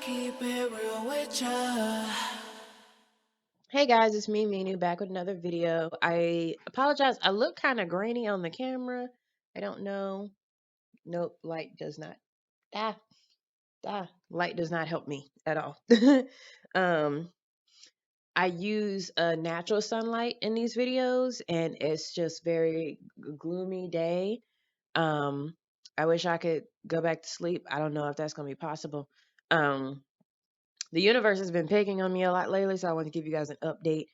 keep it real with ya. Hey guys, it's me, Minu, back with another video. I apologize. I look kind of grainy on the camera. I don't know. Nope, light does not. Ah, light does not help me at all. um, I use natural sunlight in these videos, and it's just very gloomy day. Um, I wish I could go back to sleep. I don't know if that's gonna be possible. Um, the universe has been picking on me a lot lately, so I want to give you guys an update.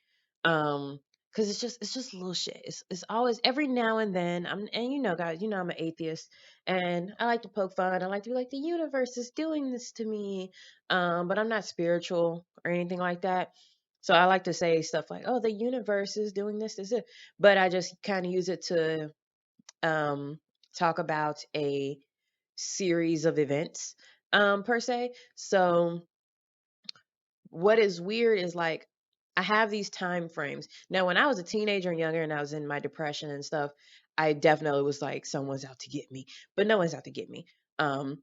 Because it's just little shit. It's always every now and then. And guys, I'm an atheist, and I like to poke fun. I like to be like the universe is doing this to me. But I'm not spiritual or anything like that. So I like to say stuff like, "Oh, the universe is doing this, it." But I just kind of use it to um talk about a series of events per se. So what is weird is like I have these time frames. Now, when I was a teenager and younger and I was in my depression and stuff, I definitely was like, someone's out to get me, but no one's out to get me. Um,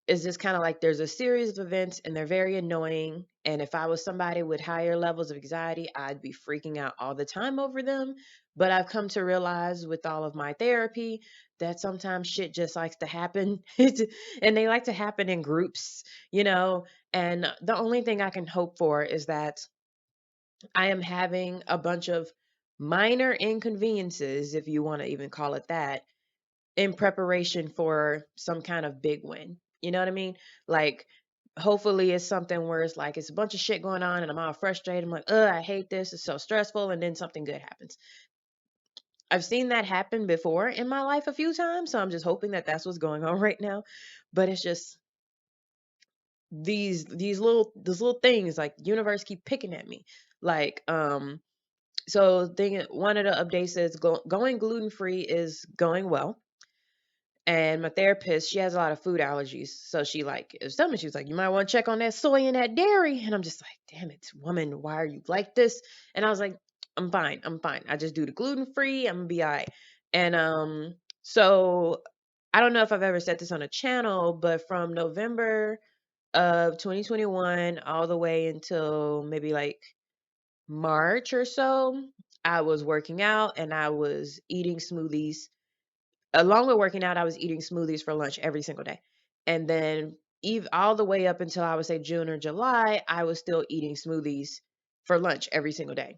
it's just kind of like there's a series of events and they're very annoying. And if I was somebody with higher levels of anxiety, I'd be freaking out all the time over them. But I've come to realize with all of my therapy that sometimes shit just likes to happen. And they like to happen in groups, you know. And the only thing I can hope for is that I am having a bunch of minor inconveniences, if you want to even call it that, in preparation for some kind of big win. You know what I mean? Like, hopefully it's something where it's like it's a bunch of shit going on and I'm all frustrated. I'm like, I hate this. It's so stressful. And then something good happens. I've seen that happen before in my life a few times. So I'm just hoping that that's what's going on right now. But it's just these little things like universe keep picking at me. Like, so one of the updates says going gluten free is going well. And my therapist, she has a lot of food allergies. So she like is telling me, she was like, you might want to check on that soy and that dairy. And I'm just like, damn it, woman, why are you like this? And I was like, I'm fine. I'm fine. I just do the gluten free. I'm gonna be all right. And so I don't know if I've ever said this on a channel, but from November of 2021 all the way until maybe like March or so, I was working out and I was eating smoothies. Along with working out, I was eating smoothies for lunch every single day. And then all the way up until I would say June or July, I was still eating smoothies for lunch every single day.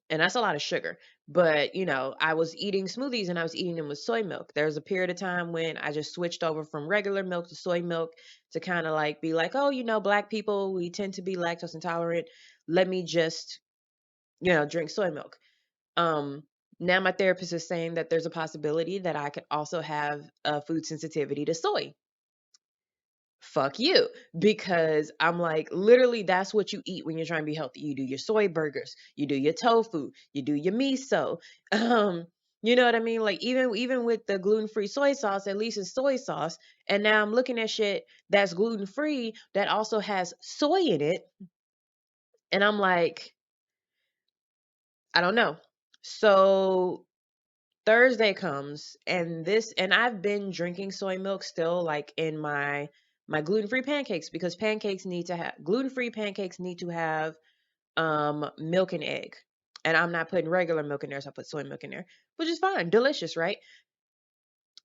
And that's a lot of sugar. But, I was eating smoothies and I was eating them with soy milk. There was a period of time when I just switched over from regular milk to soy milk to kind of like be like, oh, Black people, we tend to be lactose intolerant. Let me just, drink soy milk. Um, Now my therapist is saying that there's a possibility that I could also have a food sensitivity to soy. Fuck you. Because I'm like, literally, that's what you eat when you're trying to be healthy. You do your soy burgers, you do your tofu, you do your miso. Um, you know what I mean? Like even with the gluten-free soy sauce, at least it's soy sauce. And now I'm looking at shit that's gluten-free that also has soy in it. And I'm like, I don't know. So Thursday comes and I've been drinking soy milk still like in my gluten-free pancakes because gluten-free pancakes need to have milk and egg. And I'm not putting regular milk in there, so I put soy milk in there, which is fine, delicious, right?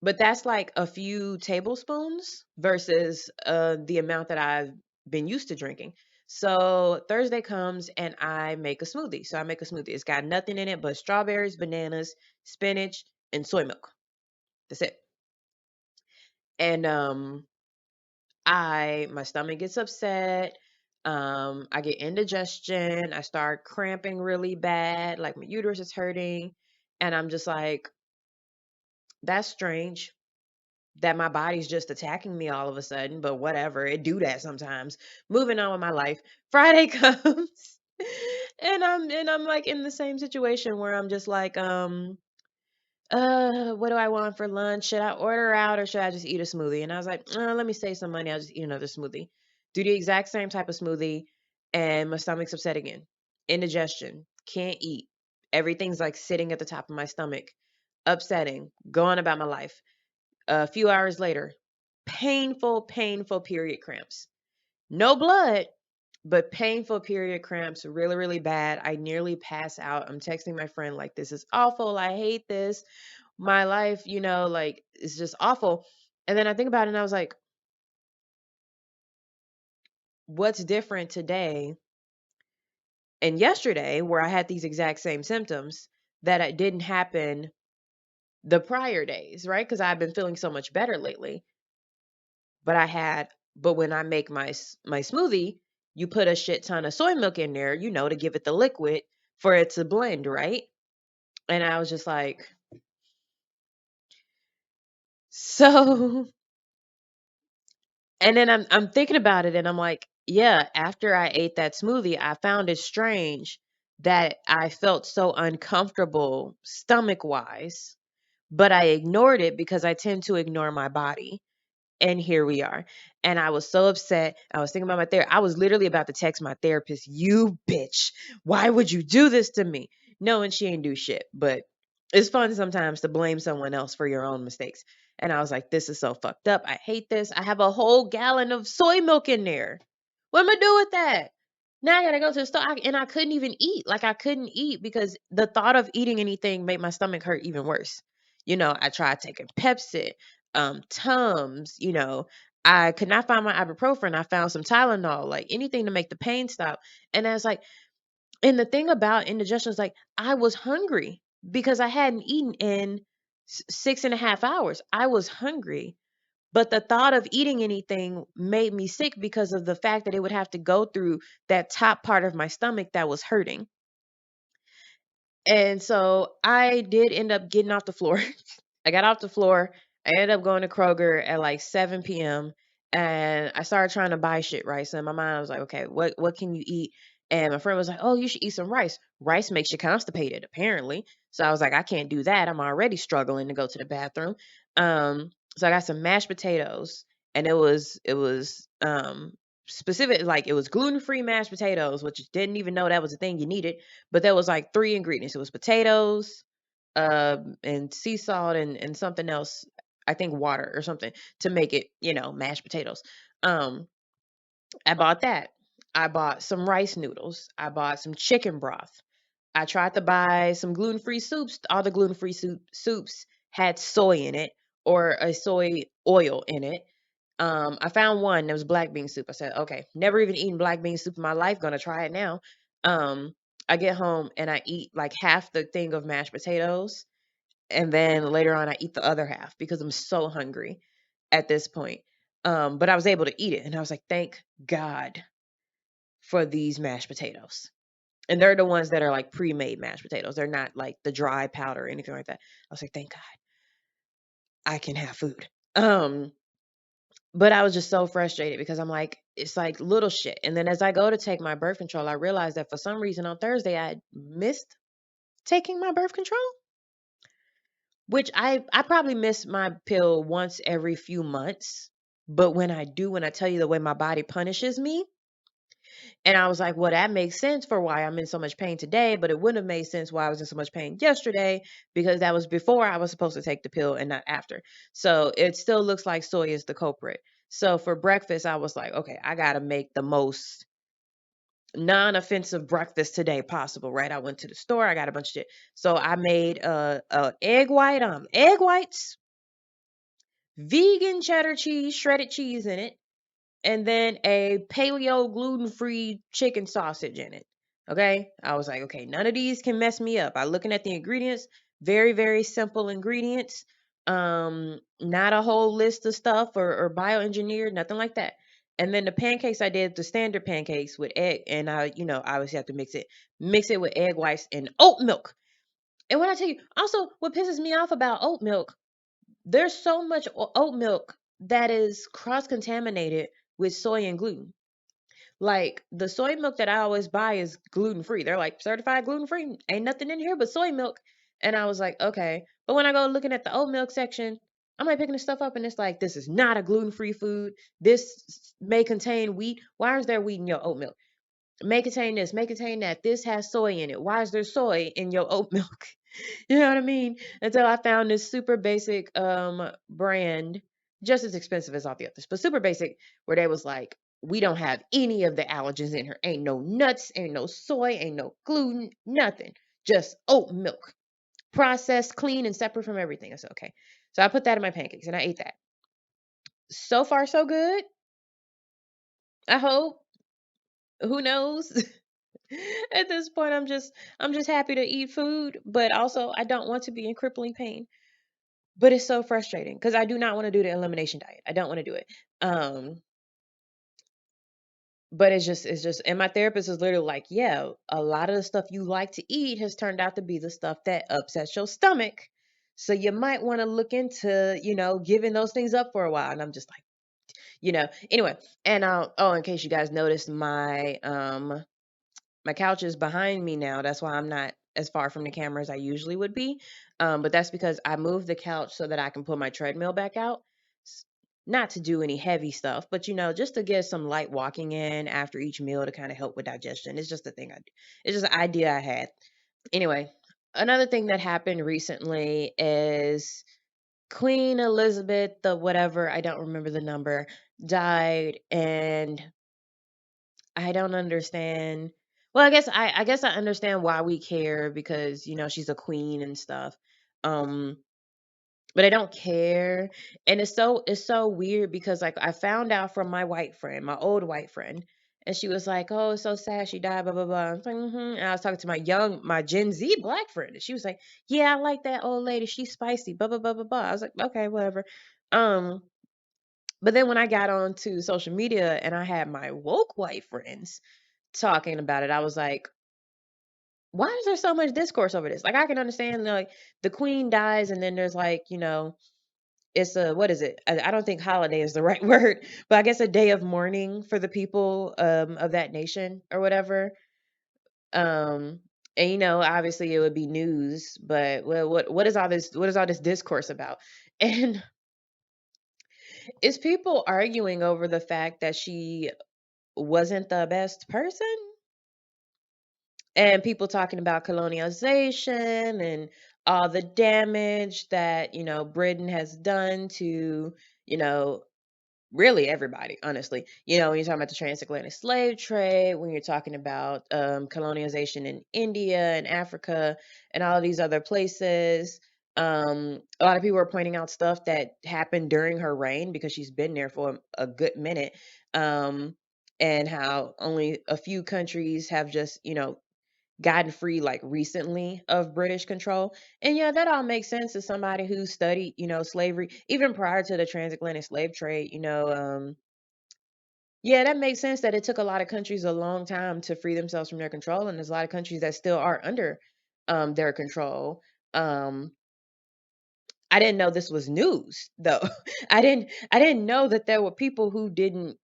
But that's like a few tablespoons versus the amount that I've been used to drinking. So Thursday comes and I make a smoothie. So I make a smoothie. It's got nothing in it but strawberries, bananas, spinach, and soy milk. That's it. And I my stomach gets upset. I get indigestion. I start cramping really bad, like my uterus is hurting. And I'm just like, that's strange that my body's just attacking me all of a sudden, but whatever. It do that sometimes. Moving on with my life. Friday comes and I'm like in the same situation where I'm just like, what do I want for lunch? Should I order out or should I just eat a smoothie? And I was like, let me save some money. I'll just eat another smoothie. Do the exact same type of smoothie, and my stomach's upset again. Indigestion. Can't eat. Everything's like sitting at the top of my stomach. Upsetting. Going about my life. A few hours later, painful, painful period cramps. No blood, but painful period cramps, really, really bad. I nearly pass out. I'm texting my friend, like, this is awful. I hate this. My life, like, is just awful. And then I think about it and I was like, what's different today and yesterday where I had these exact same symptoms that it didn't happen the prior days, right? Because I've been feeling so much better lately. But when I make my smoothie, you put a shit ton of soy milk in there, to give it the liquid for it to blend, right? And I was just like, so, and then I'm thinking about it and I'm like, yeah, after I ate that smoothie, I found it strange that I felt so uncomfortable stomach wise, but I ignored it because I tend to ignore my body. And here we are. And I was so upset. I was thinking about my therapist. I was literally about to text my therapist, you bitch. Why would you do this to me? Knowing she ain't do shit. But it's fun sometimes to blame someone else for your own mistakes. And I was like, this is so fucked up. I hate this. I have a whole gallon of soy milk in there. What am I do with that? Now I gotta go to the store. And I couldn't even eat. Like I couldn't eat because the thought of eating anything made my stomach hurt even worse. I tried taking Pepsi, Tums, I could not find my ibuprofen. I found some Tylenol, like anything to make the pain stop. And I was like, and the thing about indigestion is like, I was hungry because I hadn't eaten in 6.5 hours. I was hungry. But the thought of eating anything made me sick because of the fact that it would have to go through that top part of my stomach that was hurting. And so I did end up getting off the floor. I got off the floor. I ended up going to Kroger at like 7 p.m. and I started trying to buy shit, right? So in my mind, I was like, okay, what can you eat? And my friend was like, oh, you should eat some rice. Rice makes you constipated, apparently. So I was like, I can't do that. I'm already struggling to go to the bathroom. So I got some mashed potatoes, and it was specific, like it was gluten-free mashed potatoes, which didn't even know that was a thing you needed. But there was like three ingredients. It was potatoes, and sea salt and something else. I think water or something to make it, mashed potatoes. Um, I bought that. I bought some rice noodles. I bought some chicken broth. I tried to buy some gluten-free soups. All the gluten-free soups had soy in it or a soy oil in it. I found one that was black bean soup. I said, okay, never even eaten black bean soup in my life. Gonna try it now. Um, I get home and I eat like half the thing of mashed potatoes, and then later on I eat the other half because I'm so hungry at this point. But I was able to eat it, and I was like, thank God for these mashed potatoes. And they're the ones that are like pre-made mashed potatoes. They're not like the dry powder or anything like that. I was like, thank God I can have food. Um, But I was just so frustrated because I'm like, it's like little shit. And then as I go to take my birth control, I realized that for some reason on Thursday I had missed taking my birth control, which I probably miss my pill once every few months. But when I do, when I tell you the way my body punishes me, and I was like, well, that makes sense for why I'm in so much pain today, but it wouldn't have made sense why I was in so much pain yesterday because that was before I was supposed to take the pill and not after. So it still looks like soy is the culprit. So for breakfast, I was like, okay, I got to make the most non-offensive breakfast today possible, right? I went to the store, I got a bunch of shit. So I made egg whites, vegan cheddar cheese, shredded cheese in it, and then a paleo gluten-free chicken sausage in it. Okay? I was like, okay, none of these can mess me up. I looking at the ingredients, very, very simple ingredients. Not a whole list of stuff or bioengineered, nothing like that. And then the pancakes I did, the standard pancakes with egg, and I obviously have to mix it with egg whites and oat milk. And when I tell you, also what pisses me off about oat milk, there's so much oat milk that is cross contaminated with soy and gluten. Like the soy milk that I always buy is gluten free. They're like certified gluten free. Ain't nothing in here but soy milk. And I was like, okay. But when I go looking at the oat milk section, I'm like picking this stuff up and it's like, this is not a gluten free food. This may contain wheat. Why is there wheat in your oat milk? May contain this, may contain that. This has soy in it. Why is there soy in your oat milk? You know what I mean? Until I found this super basic brand, just as expensive as all the others, but super basic, where they was like, we don't have any of the allergens in her. Ain't no nuts, ain't no soy, ain't no gluten, nothing. Just oat milk, processed, clean, and separate from everything. I said, okay. So I put that in my pancakes and I ate that. So far, so good. I hope. Who knows? At this point, I'm just happy to eat food, but also I don't want to be in crippling pain. But it's so frustrating because I do not want to do the elimination diet. I don't want to do it. Um, but it's just and my therapist is literally like, yeah, a lot of the stuff you like to eat has turned out to be the stuff that upsets your stomach. So you might want to look into, giving those things up for a while. And I'm just like, anyway. And oh, in case you guys noticed, my couch is behind me now. That's why I'm not as far from the camera as I usually would be. But that's because I moved the couch so that I can put my treadmill back out. S- Not to do any heavy stuff, but just to get some light walking in after each meal to kind of help with digestion. It's just a thing I do. It's just an idea I had. Anyway, another thing that happened recently is Queen Elizabeth, the whatever, I don't remember the number, died, and I don't understand. Well, I guess I understand why we care because she's a queen and stuff. Um, but I don't care, and it's so weird because like I found out from my white friend, my old white friend, and she was like, "Oh, it's so sad she died." Blah blah blah. I was like, mm-hmm. And I was talking to my Gen Z black friend, and she was like, "Yeah, I like that old lady. She's spicy." Blah blah blah blah blah. I was like, "Okay, whatever." Um, but then when I got onto social media and I had my woke white friends talking about it, I was like, why is there so much discourse over this? Like, I can understand, like, the queen dies, and then there's like, it's a, what is it? I don't think holiday is the right word, but I guess a day of mourning for the people of that nation or whatever. Um, and obviously it would be news, but well, what is all this discourse about? And it's people arguing over the fact that she wasn't the best person, and people talking about colonialization and all the damage that Britain has done to you know really everybody, honestly. When you're talking about the transatlantic slave trade, when you're talking about colonialization in India and Africa and all of these other places. A lot of people are pointing out stuff that happened during her reign because she's been there for a good minute. Um, and how only a few countries have just gotten free like recently of British control. And yeah, that all makes sense to somebody who studied, slavery even prior to the transatlantic slave trade. Yeah, that makes sense that it took a lot of countries a long time to free themselves from their control, and there's a lot of countries that still are under their control. Um, I didn't know this was news though. I didn't know that there were people who didn't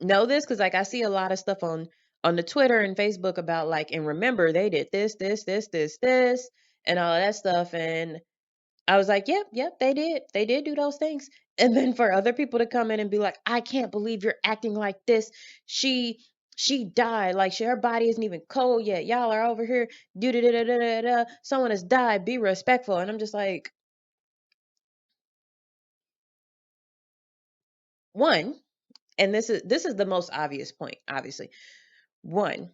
know this because like I see a lot of stuff on the Twitter and Facebook about like, and remember they did this and all of that stuff. And I was like, yep, yep, they did do those things. And then for other people to come in and be like, I can't believe you're acting like this. She died, like her body isn't even cold yet, y'all are over here do da da da da da da. Someone has died, be respectful. And I'm just like, one, and this is the most obvious point, obviously. One,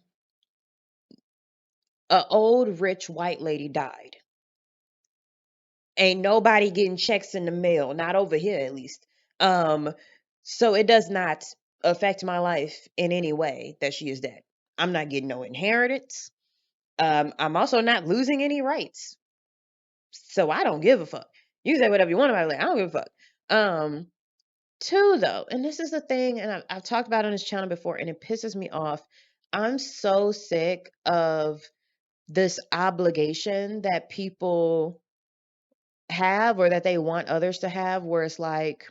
a old rich white lady died. Ain't nobody getting checks in the mail, not over here at least. Um, so it does not affect my life in any way that she is dead. I'm not getting no inheritance. I'm also not losing any rights. So I don't give a fuck. You can say whatever you want about it. I don't give a fuck. Um, Two though, and this is the thing, and I've talked about it on this channel before, and it pisses me off. I'm so sick of this obligation that people have or that they want others to have, where it's like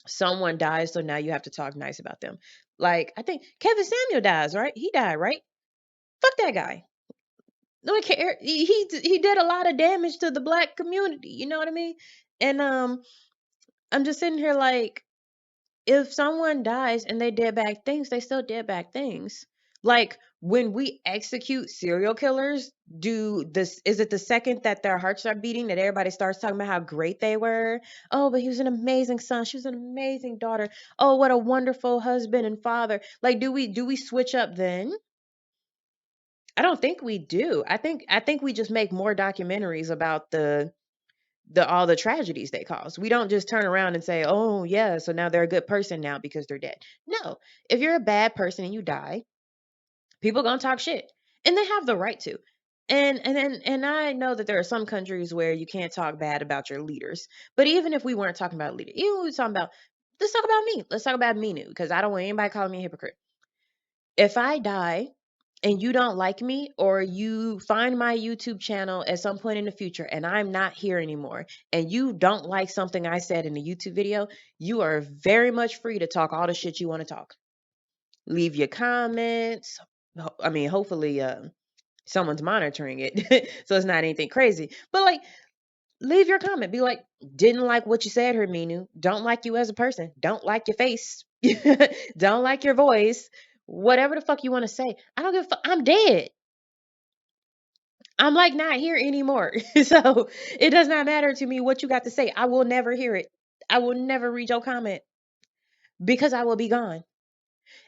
someone dies, so now you have to talk nice about them. Like, I think Kevin Samuel dies, right? He died, right? Fuck that guy. No one care. He did a lot of damage to the black community. You know what I mean? And I'm just sitting here like, if someone dies and they did bad things, they still did bad things. Like, when we execute serial killers, do this is it the second that their hearts start beating that everybody starts talking about how great they were? Oh, but he was an amazing son. She was an amazing daughter. Oh, what a wonderful husband and father. Like, do we switch up then? I don't think we do. I think we just make more documentaries about the all the tragedies they cause. We don't just turn around and say, "Oh, yeah, so now they're a good person now because they're dead." No. If you're a bad person and you die, people going to talk shit. And they have the right to. And I know that there are some countries where you can't talk bad about your leaders. But even if we weren't talking about leaders, even if we were talking about, let's talk about me. Let's talk about me new because I don't want anybody calling me a hypocrite. If I die and you don't like me, or you find my YouTube channel at some point in the future and I'm not here anymore, and you don't like something I said in the YouTube video, you are very much free to talk all the shit you want to talk. Leave your comments. I mean, hopefully someone's monitoring it so it's not anything crazy. But like, leave your comment. Be like, didn't like what you said, Herminu. Don't like you as a person. Don't like your face. Don't like your voice. Whatever the fuck you want to say. I don't give a fuck. I'm dead. I'm like not here anymore. So it does not matter to me what you got to say. I will never hear it. I will never read your comment because I will be gone.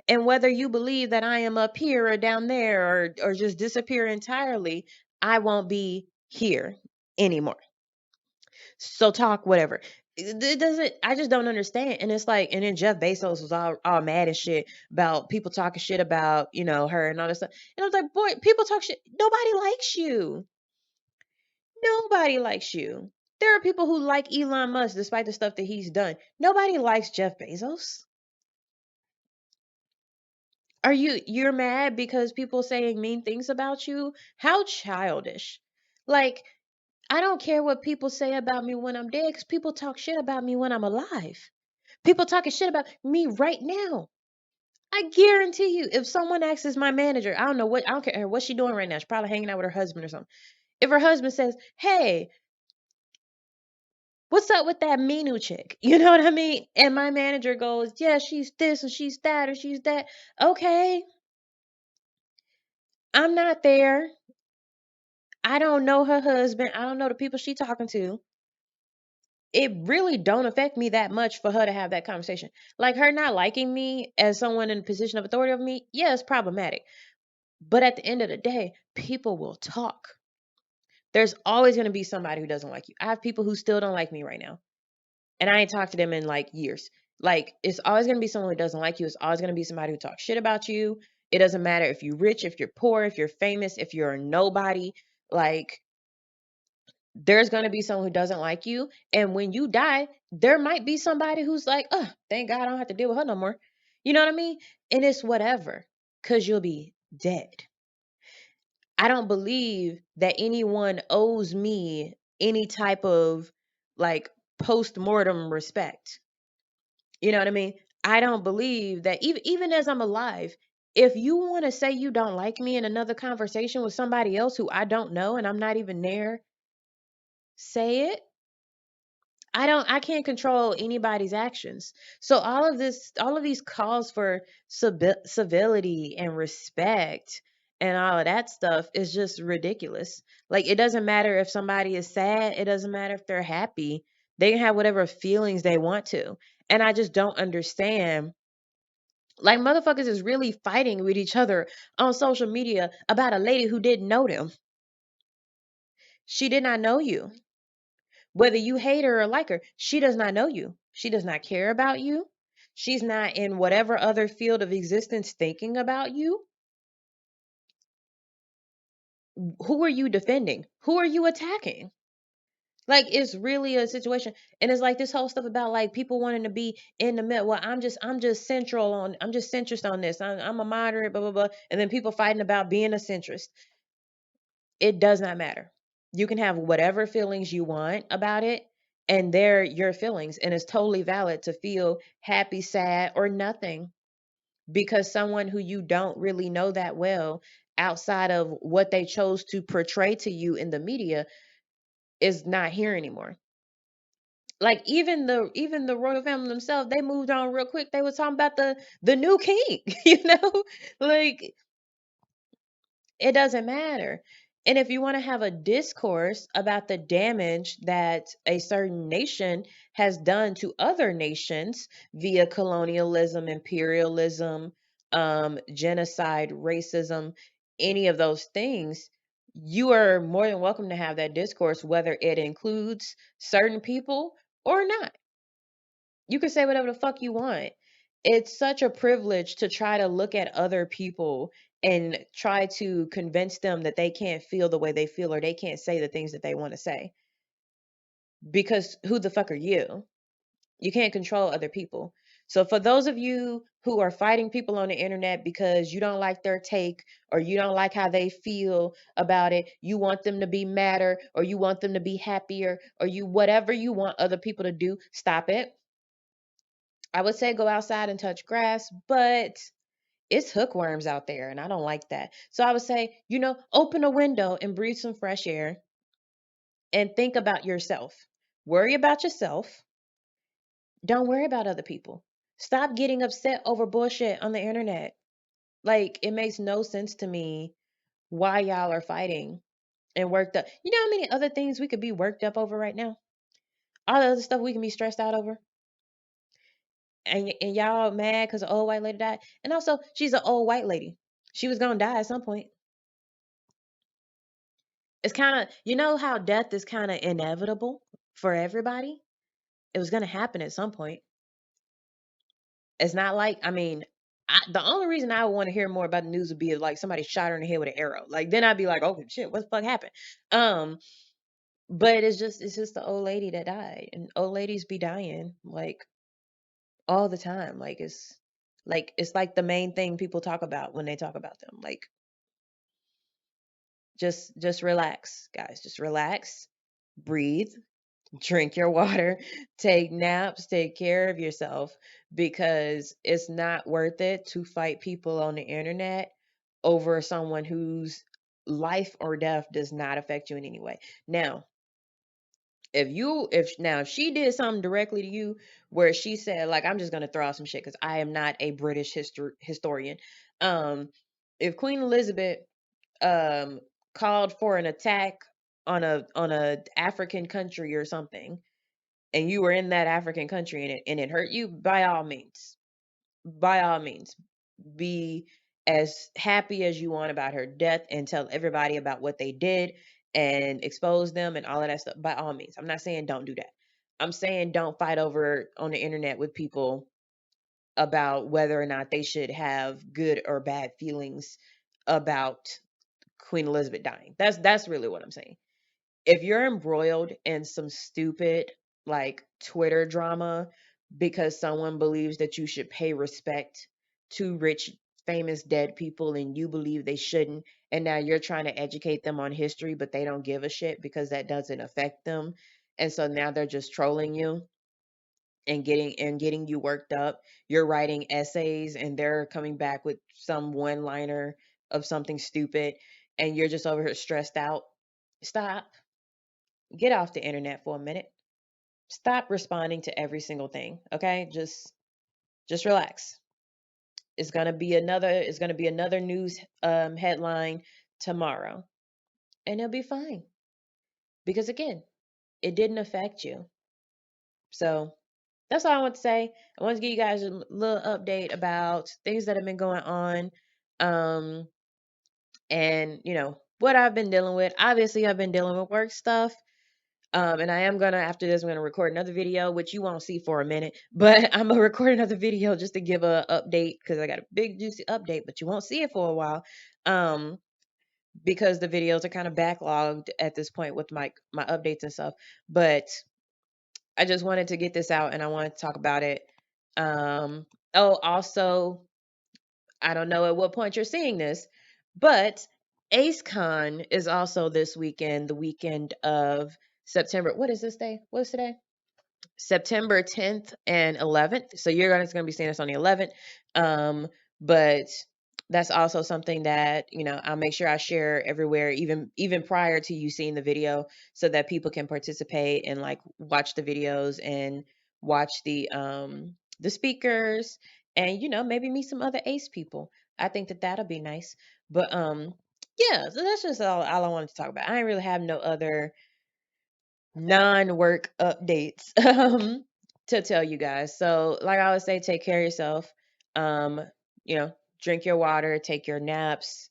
And whether you believe that I am up here or down there, or just disappear entirely, I won't be here anymore. So talk whatever. It doesn't. I just don't understand. And it's like, and then Jeff Bezos was all mad and shit about people talking shit about her and all this stuff. And I was like, boy, people talk shit. Nobody likes you. Nobody likes you. There are people who like Elon Musk despite the stuff that he's done. Nobody likes Jeff Bezos. You're mad because people saying mean things about you? How childish. Like, I don't care what people say about me when I'm dead, because people talk shit about me when I'm alive. People talking shit about me right now. I guarantee you, if someone asks my manager, I don't care what she doing right now. She's probably hanging out with her husband or something. If her husband says, "Hey, what's up with that Minu chick?" You know what I mean? And my manager goes, "Yeah, she's this and she's that or she's that." Okay, I'm not there. I don't know her husband. I don't know the people she talking to. It really don't affect me that much for her to have that conversation. Like, her not liking me as someone in a position of authority over me, yeah, it's problematic. But at the end of the day, people will talk. There's always going to be somebody who doesn't like you. I have people who still don't like me right now, and I ain't talked to them in like years. Like, it's always going to be someone who doesn't like you. It's always going to be somebody who talks shit about you. It doesn't matter if you're rich, if you're poor, if you're famous, if you're a nobody. Like, there's going to be someone who doesn't like you. And when you die, there might be somebody who's like, oh, thank God I don't have to deal with her no more. You know what I mean? And it's whatever, because you'll be dead. I don't believe that anyone owes me any type of like post mortem respect. You know what I mean? I don't believe that even as I'm alive, if you want to say you don't like me in another conversation with somebody else who I don't know and I'm not even there, say it. I can't control anybody's actions. So all of these calls for civility and respect and all of that stuff is just ridiculous. Like, it doesn't matter if somebody is sad, it doesn't matter if they're happy. They can have whatever feelings they want to. And I just don't understand. Like, motherfuckers is really fighting with each other on social media about a lady who didn't know them. She did not know you. Whether you hate her or like her, she does not know you. She does not care about you. She's not in whatever other field of existence thinking about you. Who are you defending? Who are you attacking? Like, it's really a situation. And it's like this whole stuff about like people wanting to be in the middle. Well, I'm just centrist on this. I'm a moderate, blah, blah, blah. And then people fighting about being a centrist. It does not matter. You can have whatever feelings you want about it, and they're your feelings. And it's totally valid to feel happy, sad, or nothing because someone who you don't really know that well outside of what they chose to portray to you in the media is not here anymore. Like, even the royal family themselves, they moved on real quick. They were talking about the new king, you know? Like, It doesn't matter. And if you want to have a discourse about the damage that a certain nation has done to other nations via colonialism, imperialism, genocide, racism, any of those things, you are more than welcome to have that discourse, whether it includes certain people or not. You can say whatever the fuck you want. It's such a privilege to try to look at other people and try to convince them that they can't feel the way they feel or they can't say the things that they want to say. Because who the fuck are you? You can't control other people. So for those of you who are fighting people on the internet because you don't like their take or you don't like how they feel about it, you want them to be madder or you want them to be happier or you whatever you want other people to do, stop it. I would say go outside and touch grass, but it's hookworms out there and I don't like that. So I would say, open a window and breathe some fresh air and think about yourself. Worry about yourself. Don't worry about other people. Stop getting upset over bullshit on the internet. Like, it makes no sense to me why y'all are fighting and worked up. You know how many other things we could be worked up over right now? All the other stuff we can be stressed out over. And y'all mad because the old white lady died. And also, she's an old white lady. She was gonna die at some point. It's kind of, how death is kind of inevitable for everybody. It was gonna happen at some point. It's not like, the only reason I would want to hear more about the news would be like somebody shot her in the head with an arrow. Like then I'd be like, oh shit, what the fuck happened? Um, but it's just the old lady that died, and old ladies be dying like all the time. Like it's like the main thing people talk about when they talk about them. Like just relax, guys. Just relax, breathe, drink your water, take naps, take care of yourself because it's not worth it to fight people on the internet over someone whose life or death does not affect you in any way. Now, if she did something directly to you where she said like I'm just going to throw out some shit cuz I am not a British historian. Um if Queen Elizabeth um called for an attack on a African country or something and you were in that African country and it hurt you, by all means, be as happy as you want about her death and tell everybody about what they did and expose them and all of that stuff. By all means, I'm not saying don't do that. I'm saying don't fight over on the internet with people about whether or not they should have good or bad feelings about Queen Elizabeth dying. That's really what I'm saying. If you're embroiled in some stupid like Twitter drama because someone believes that you should pay respect to rich, famous, dead people and you believe they shouldn't, and now you're trying to educate them on history, but they don't give a shit because that doesn't affect them. And so now they're just trolling you and getting you worked up. You're writing essays and they're coming back with some one liner of something stupid and you're just over here stressed out. Stop. Get off the internet for a minute. Stop responding to every single thing, okay? Just relax. It's going to be another news headline tomorrow and it'll be fine because again, it didn't affect you. So, that's all I want to say. I want to give you guys a little update about things that have been going on um and, what I've been dealing with. Obviously, I've been dealing with work stuff. And I am gonna after this, I'm gonna record another video, which you won't see for a minute, but I'm gonna record another video just to give a update because I got a big juicy update, but you won't see it for a while, um, because the videos are kind of backlogged at this point with my updates and stuff. But I just wanted to get this out and I wanted to talk about it. Oh, also, I don't know at what point you're seeing this, but AceCon is also this weekend, the weekend of September. What is this day? What is today? September 10th and 11th. So you're going to be seeing us on the 11th. But that's also something that, I'll make sure I share everywhere, even prior to you seeing the video so that people can participate and like watch the videos and watch the speakers and maybe meet some other ace people. I think that that'll be nice. But Yeah, so that's just all I wanted to talk about. I ain't really have no other non-work updates to tell you guys. So, like I always say, take care of yourself. Um, drink your water, take your naps,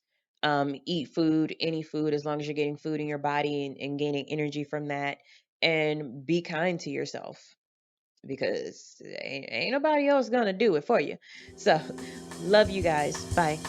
eat food, any food, as long as you're getting food in your body and gaining energy from that, and be kind to yourself because ain't nobody else gonna do it for you. So, love you guys. Bye.